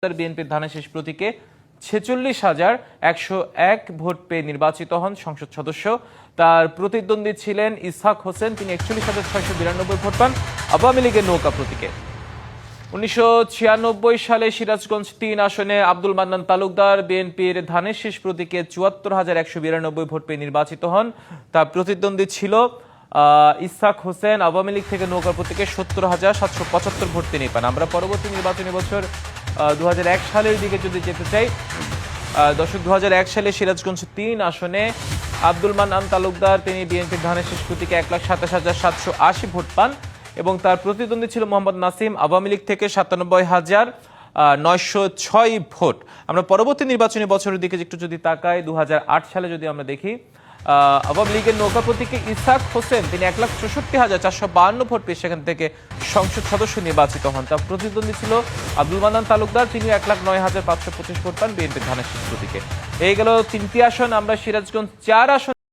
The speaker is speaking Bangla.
বিএনপির ধানের শীষ প্রতীকে 46,101 ভোট পেয়ে নির্বাচিত হন সংসদ সদস্য। তার প্রতিদ্বন্দ্বী ছিলেন ইসহাক হোসেন, তিনি 41,692 ভোট পান আওয়ামী লীগের নৌকা প্রতীকে। 1996 সালে সিরাজগঞ্জ 3 আসনে আব্দুল মান্নান তালুকদার বিএনপির ধানের শীষ প্রতীকে 74,192 ভোট পেয়ে নির্বাচিত হন। তার প্রতিদ্বন্দ্বী ছিল ইসহাক হোসেন, আওয়ামী লীগ থেকে নৌকা প্রতীকে 70,775 ভোট তিনি পান। আমরা পরবর্তী নির্বাচনী বছর 2001 সালের দিকে যদি যেতে চাই, দর্শক 2001 সালে সিরাজগঞ্জ 3 আসনে আব্দুল মান্নান তালুকদার তিনি বিএনপির ধানের শীষ প্রতীকে 1,27,780 ভোট পান এবং তার প্রতিদ্বন্দ্বী ছিল মোহাম্মদ নাসিম, আওয়ামী লীগ থেকে 97,906 ভোট। আমরা পরবর্তী নির্বাচনী বছরের দিকে একটু যদি তাকাই, 2008 সালে যদি আমরা দেখি, আওয়ামী লীগের নৌকা প্রতীকে ইসহাক হোসেন তিনি 1,64,452 ভোট পেয়ে সেখান থেকে সংসদ সদস্য নির্বাচিত হন। তার প্রতিদ্বন্দ্বী ছিল আব্দুল মান্নান তালুকদার, তিনি 1,09,525 ভোট পান বিএনপির ধানের শীষ প্রতীকে। এই গেল 3টি আসন। আমরা সিরাজগঞ্জ 4 আসন